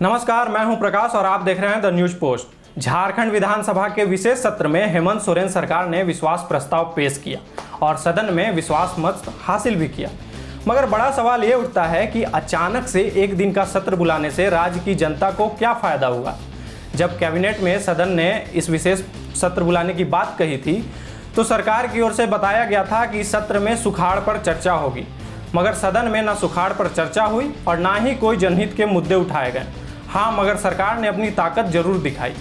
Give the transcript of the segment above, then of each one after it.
नमस्कार, मैं हूं प्रकाश और आप देख रहे हैं द न्यूज पोस्ट। झारखंड विधानसभा के विशेष सत्र में हेमंत सोरेन सरकार ने विश्वास प्रस्ताव पेश किया और सदन में विश्वास मत हासिल भी किया। मगर बड़ा सवाल ये उठता है कि अचानक से एक दिन का सत्र बुलाने से राज्य की जनता को क्या फायदा हुआ। जब कैबिनेट में सदन ने इस विशेष सत्र बुलाने की बात कही थी तो सरकार की ओर से बताया गया था कि सत्र में सुखाड़ पर चर्चा होगी, मगर सदन में न सुखाड़ पर चर्चा हुई और ना ही कोई जनहित के मुद्दे उठाए गए। हाँ, मगर सरकार ने अपनी ताकत जरूर दिखाई।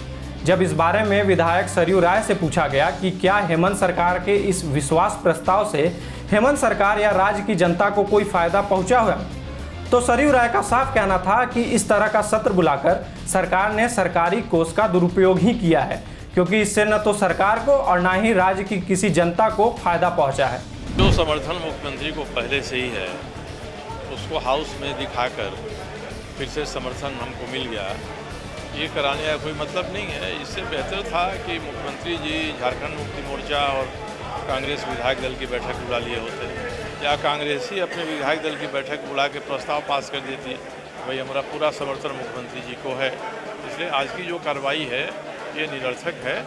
जब इस बारे में विधायक सरयू राय से पूछा गया कि क्या हेमंत सरकार के इस विश्वास प्रस्ताव से हेमंत सरकार या राज्य की जनता को कोई फायदा पहुंचा हुआ, तो सरयू राय का साफ कहना था कि इस तरह का सत्र बुलाकर सरकार ने सरकारी कोष का दुरुपयोग ही किया है, क्योंकि इससे न तो सरकार को और न ही राज्य की किसी जनता को फायदा पहुंचा है। जो समर्थन मुख्यमंत्री को पहले से ही है उसको हाउस में दिखाकर फिर से समर्थन हमको मिल गया, ये कराने का कोई मतलब नहीं है। इससे बेहतर था कि मुख्यमंत्री जी झारखंड मुक्ति मोर्चा और कांग्रेस विधायक दल की बैठक बुला लिए होते, या कांग्रेस ही अपने विधायक दल की बैठक बुला के प्रस्ताव पास कर देती। भाई हमारा पूरा समर्थन मुख्यमंत्री जी को है, इसलिए आज की जो कार्रवाई है ये निरर्थक है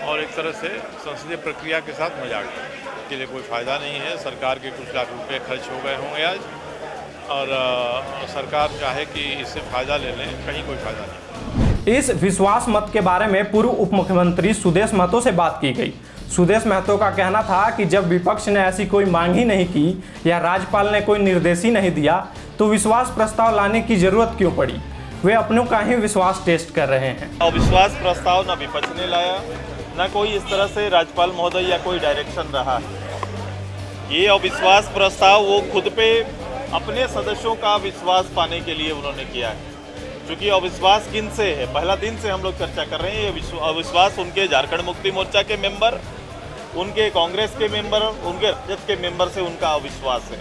और एक तरह से संसदीय प्रक्रिया के साथ मजाक है। इसके लिए कोई फ़ायदा नहीं है। सरकार के कुछ लाख रुपए खर्च हो गए होंगे आज, और सरकार चाहे कि इससे फ़ायदा ले लें, कहीं कोई फ़ायदा नहीं। इस विश्वास मत के बारे में पूर्व उप मुख्यमंत्री सुदेश महतो से बात की गई। सुदेश महतो का कहना था कि जब विपक्ष ने ऐसी कोई मांग ही नहीं की या राज्यपाल ने कोई निर्देश ही नहीं दिया तो विश्वास प्रस्ताव लाने की जरूरत क्यों पड़ी। वे अपनों का ही विश्वास टेस्ट कर रहे हैं। अविश्वास प्रस्ताव न विपक्ष ने लाया, न कोई इस तरह से राज्यपाल महोदय या कोई डायरेक्शन रहा। ये अविश्वास प्रस्ताव वो खुद पे अपने सदस्यों का विश्वास पाने के लिए उन्होंने किया है। क्योंकि अविश्वास किन से है, पहला दिन से हम लोग चर्चा कर रहे हैं। ये अविश्वास उनके झारखंड मुक्ति मोर्चा के मेंबर, उनके कांग्रेस के मेंबर, उनके राजद के मेंबर से उनका अविश्वास है।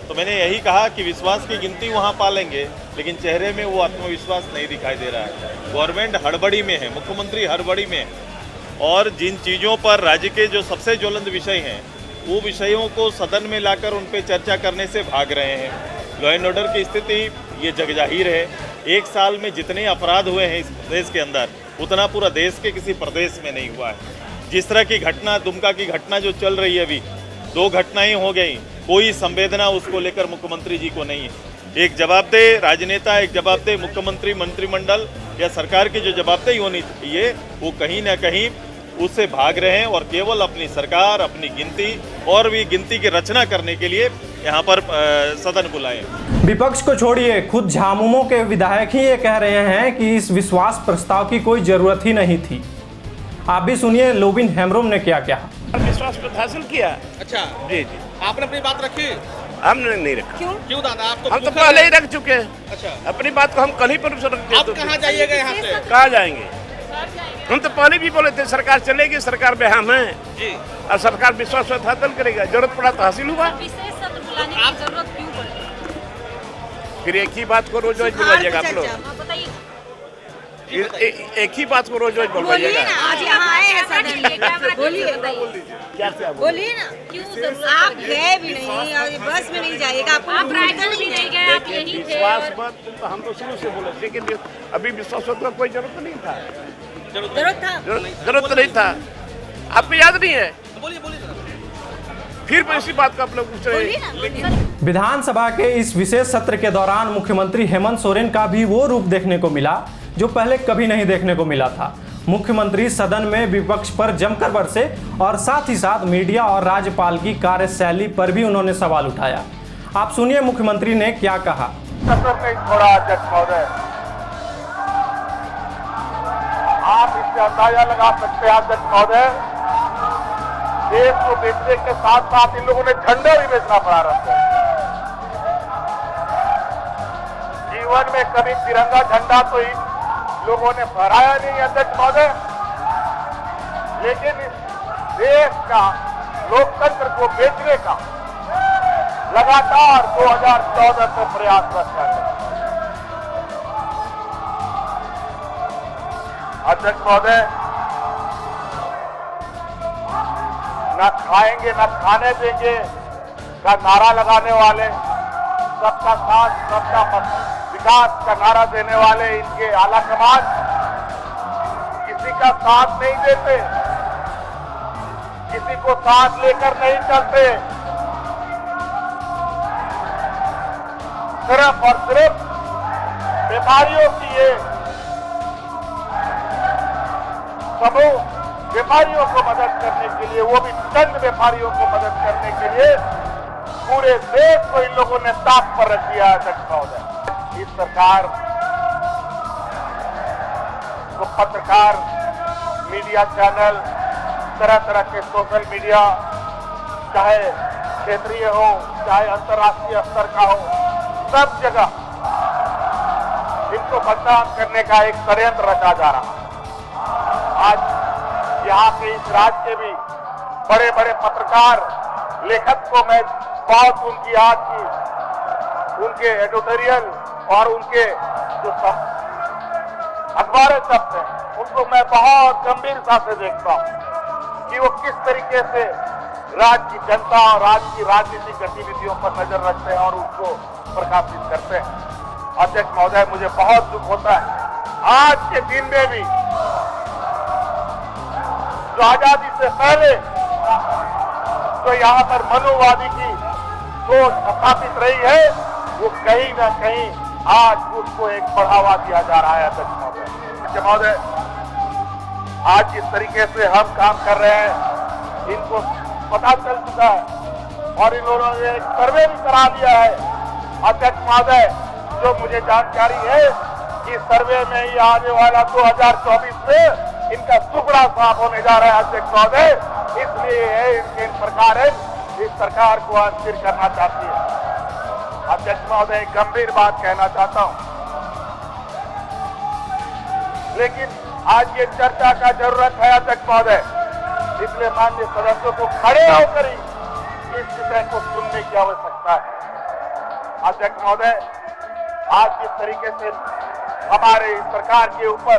तो मैंने यही कहा कि विश्वास की गिनती वहाँ पालेंगे, लेकिन चेहरे में वो आत्मविश्वास नहीं दिखाई दे रहा है। गवर्नमेंट हड़बड़ी में है, मुख्यमंत्री हड़बड़ी में है, और जिन चीज़ों पर राज्य के जो सबसे ज्वलंत विषय हैं वो विषयों को सदन में लाकर उन पर चर्चा करने से भाग रहे हैं। लॉ एंड ऑर्डर की स्थिति ये जगजाहिर है। एक साल में जितने अपराध हुए हैं इस देश के अंदर, उतना पूरा देश के किसी प्रदेश में नहीं हुआ है। जिस तरह की घटना, दुमका की घटना जो चल रही है, अभी 2 घटनाएं हो गई, कोई संवेदना उसको लेकर मुख्यमंत्री जी को नहीं है। एक जवाबदेह राजनेता, एक जवाबदेह मुख्यमंत्री, मंत्रिमंडल या सरकार की जो जवाबदेही होनी चाहिए वो कहीं ना कहीं उससे भाग रहे हैं और केवल अपनी सरकार, अपनी गिनती और भी गिनती की रचना करने के लिए यहाँ पर सदन बुलाए। विपक्ष को छोड़िए, खुद झामुमो के विधायक ही ये कह रहे हैं कि इस विश्वास प्रस्ताव की कोई जरूरत ही नहीं थी। आप भी सुनिए लोबिन हेम्ब्रोम ने क्या कहा। विश्वास हासिल किया। अच्छा जी जी, आपने अपनी बात रखी? हमने नहीं रखी। क्यों दादा? आप तो हम तो पहले ही रख चुके हैं। अच्छा, अपनी बात को हम कल ही पर रखते। आप कहाँ जाइएगा यहाँ से? कहाँ जाएंगे? हम तो पहले भी बोले थे सरकार चलेगी, सरकार में हम हैं जी, और सरकार विश्वास हासिल करेगा। जरूरत पड़ा तो हासिल हुआ। विशेष सत्र बुलाने की जरूरत क्यों पड़ी? फिर एक ही बात को रोज रोज बुलाइएगा आप लोग। एक ही बात को रोज रोज बुलवाइएगा। आज यहाँ आए हैं सदन में, बोलिए बोलिए ना। क्यों आप गए भी नहीं और बस में नहीं जाइएगा, आप रायगढ़ भी नहीं गए, आप यहीं थे। विश्वास मत तो हम तो शुरू से बोले, लेकिन अभी विश्वास का कोई जरूरत नहीं था। जरूरत नहीं था। आपको याद नहीं है? फिर इसी बात का आप लोग पूछ रहे हैं। विधानसभा के इस विशेष सत्र के दौरान मुख्यमंत्री हेमंत सोरेन का भी वो रूप देखने को मिला जो पहले कभी नहीं देखने को मिला था। मुख्यमंत्री सदन में विपक्ष पर जमकर बरसे और साथ ही साथ मीडिया और राज्यपाल की कार्यशैली पर भी उन्होंने सवाल उठाया। आप सुनिए मुख्यमंत्री ने क्या कहा। आप इससे अंदाजा लगा सकते हैं अध्यक्ष महोदय, देश को बेचने के साथ साथ इन लोगों ने झंडा भी बेचना प्रारंभ किया। जीवन में कभी तिरंगा झंडा तो इन लोगों ने फहराया नहीं अध्यक्ष महोदय, लेकिन इस देश का लोकतंत्र को बेचने का लगातार 2014 से प्रयासरत है। अध्यक्ष महोदय, न खाएंगे न खाने देंगे का नारा लगाने वाले सबका साथ सबका विकास का नारा देने वाले इनके आला कमान किसी का साथ नहीं देते, किसी को साथ लेकर नहीं चलते, सिर्फ और सिर्फ व्यापारियों की ये समूह व्यापारियों को मदद करने के लिए, वो भी चंद व्यापारियों को मदद करने के लिए पूरे देश को इन लोगों ने ताक पर रख दिया है। अध्यक्ष महोदय, इस सरकार को पत्रकार, मीडिया चैनल, तरह तरह के सोशल मीडिया, चाहे क्षेत्रीय हो चाहे अंतर्राष्ट्रीय स्तर का हो, सब जगह इनको बदनाम करने का एक षड्यंत्र रचा जा रहा है। आज यहाँ के इस राज्य के भी बड़े बड़े पत्रकार, लेखक को मैं बहुत उनकी आज की उनके एडिटोरियल और उनके जो अखबारें छपते हैं उनको मैं बहुत गंभीरता से देखता हूँ कि वो किस तरीके से राज्य की जनता और राज्य की राजनीतिक गतिविधियों पर नजर रखते हैं और उसको प्रकाशित करते हैं। अध्यक्ष महोदय, मुझे बहुत दुख होता है आज के दिन में भी जो आजादी से पहले तो यहाँ पर मनुवादी की सोच स्थापित रही है, वो कहीं ना कहीं आज उसको एक बढ़ावा दिया जा रहा है। अध्यक्ष महोदय, आज जिस तरीके से हम काम कर रहे हैं इनको पता चल चुका है और इन लोगों ने एक सर्वे भी करा दिया है। अध्यक्ष महोदय, जो मुझे जानकारी है कि सर्वे में ही आने वाला 2024 में इनका टुकड़ा साफ होने जा रहा है। अध्यक्ष महोदय, इसलिए इनकी सरकार इस सरकार को अस्थिर करना चाहती है। अध्यक्ष महोदय, एक गंभीर बात कहना चाहता हूं, लेकिन आज ये चर्चा का जरूरत है। अध्यक्ष महोदय, इसलिए माननीय सदस्यों को खड़े होकर ही इस विषय को सुनने की आवश्यकता है। अध्यक्ष महोदय, आज जिस तरीके से हमारे सरकार के ऊपर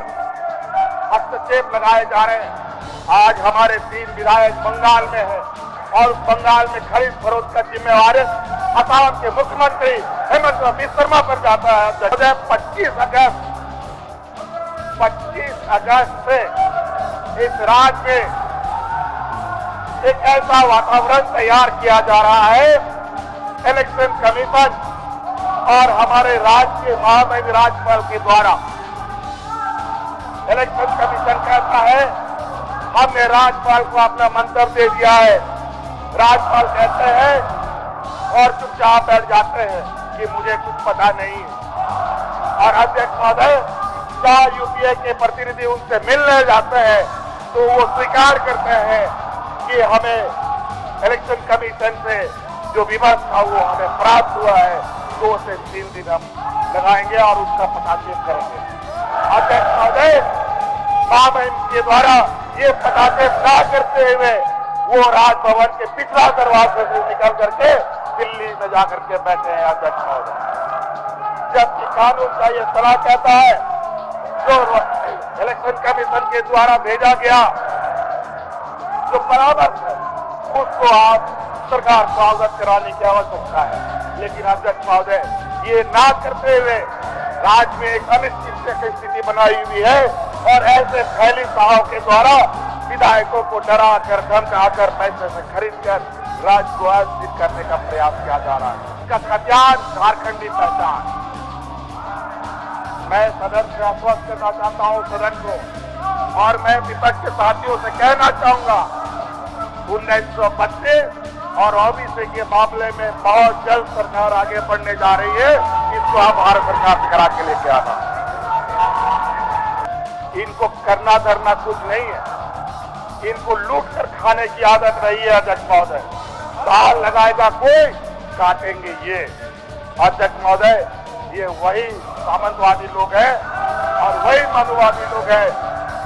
हस्तक्षेप लगाए जा रहे हैं, आज हमारे 3 विधायक बंगाल में हैं और उस बंगाल में खरीद फरोख्त का जिम्मेवार असम के मुख्यमंत्री हेमंत विश्व पर जाता है। 25 अगस्त से इस राज्य में एक ऐसा वातावरण तैयार किया जा रहा है, इलेक्शन कमीशन और हमारे राज्य के महामहिम राज्यपाल के द्वारा। इलेक्शन कमीशन कहता है हमने राज्यपाल को अपना मंतव्य दे दिया है, राज्यपाल कहते हैं और चुपचाप बैठ जाते हैं कि मुझे कुछ पता नहीं है। और अध्यक्ष महोदय, जहाँ यूपीए के प्रतिनिधि उनसे मिलने जाते हैं तो वो स्वीकार करते हैं कि हमें इलेक्शन कमीशन से जो विमर्श था वो हमें प्राप्त हुआ है, 2 से 3 दिन हम लगाएंगे और उसका पटाक्षेप करेंगे। अध्यक्ष महोदय, महामहिम के द्वारा ये पटाक्षेप न करते हुए वो राजभवन के पिछला दरवाजे से निकल करके दिल्ली में जाकर के बैठे हैं। अध्यक्ष महोदय, जबकि कानून का ये सलाह कहता है जो इलेक्शन कमीशन के द्वारा भेजा गया जो परामर्श है उसको आप सरकार को अवगत कराने की आवश्यकता है। लेकिन अध्यक्ष महोदय, ये ना करते हुए राज्य में एक अनिश्चित की स्थिति बनाई हुई है और ऐसे फैली सभाओं के द्वारा विधायकों को डरा कर धमकाकर पैसे से खरीद कर राज्य को अस्थिर करने का प्रयास किया जा रहा है। इसका खतियान झारखंडी पहचान। मैं सदन से आश्वस्त करना चाहता हूं सदन को, और मैं विपक्ष के साथियों से कहना चाहूंगा 1932 और ओबीसी के मामले में बहुत जल्द सरकार आगे बढ़ने जा रही है। इसको आप भारत सरकार से करा के लेके आना। इनको करना धरना कुछ नहीं है, इनको लूट कर खाने की आदत रही है। अध्यक्ष महोदय, दाल लगाएगा कोई, काटेंगे ये। अध्यक्ष महोदय, ये वही सामंतवादी लोग हैं और वही मनुवादी लोग हैं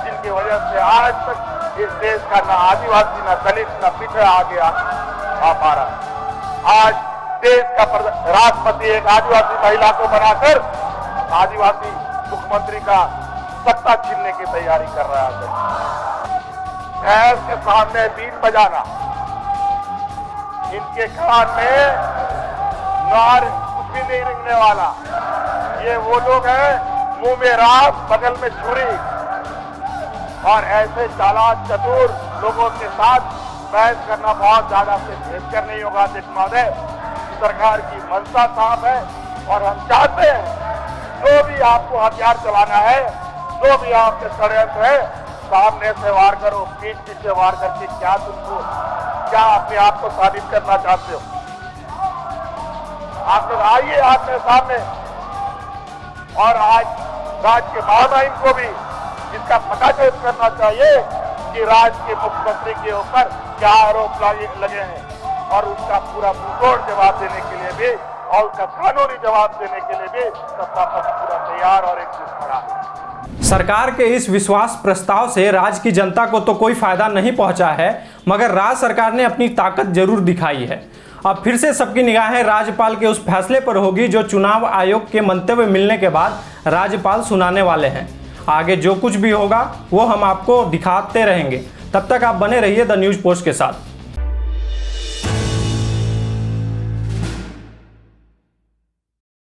जिनकी वजह से आज तक इस देश का न आदिवासी, न दलित, न पिछड़ा आगे आ पा रहा। आज देश का राष्ट्रपति एक आदिवासी महिला को बनाकर आदिवासी मुख्यमंत्री का सत्ता छीनने की तैयारी कर रहा है। भैंस के सामने बीन बजाना, इनके कान में नार कुछ भी नहीं रिंगने वाला, ये वो लोग हैं मुंह में राख बगल में छुरी, और ऐसे चालाक चतुर लोगों के साथ बहस करना बहुत ज्यादा से भेदकर नहीं होगा। अध्यक्ष महोदय, सरकार की मंशा साफ है और हम चाहते हैं जो भी आपको हथियार चलाना है, जो भी आपके षड्यंत्र है, सामने से वार करो, पीठ से वार करके क्या अपने आप को साबित करना चाहते हो? आप लोग आइए आपके सामने, और आज राज्य के महामहिम को भी इसका पता करना चाहिए कि राज्य के मुख्यमंत्री के ऊपर क्या आरोप लगे हैं, और उसका पूरा मुंहतोड़ जवाब देने के लिए भी और उसका कानूनी जवाब देने के लिए भी सत्ता पक्ष पूरा तैयार और एकजुट खड़ा है। सरकार के इस विश्वास प्रस्ताव से राज्य की जनता को तो कोई फायदा नहीं पहुंचा है, मगर राज्य सरकार ने अपनी ताकत जरूर दिखाई है। अब फिर से सबकी निगाहें राज्यपाल के उस फैसले पर होगी जो चुनाव आयोग के मंतव्य मिलने के बाद राज्यपाल सुनाने वाले हैं। आगे जो कुछ भी होगा वो हम आपको दिखाते रहेंगे। तब तक आप बने रहिए द न्यूज़ पोस्ट के साथ।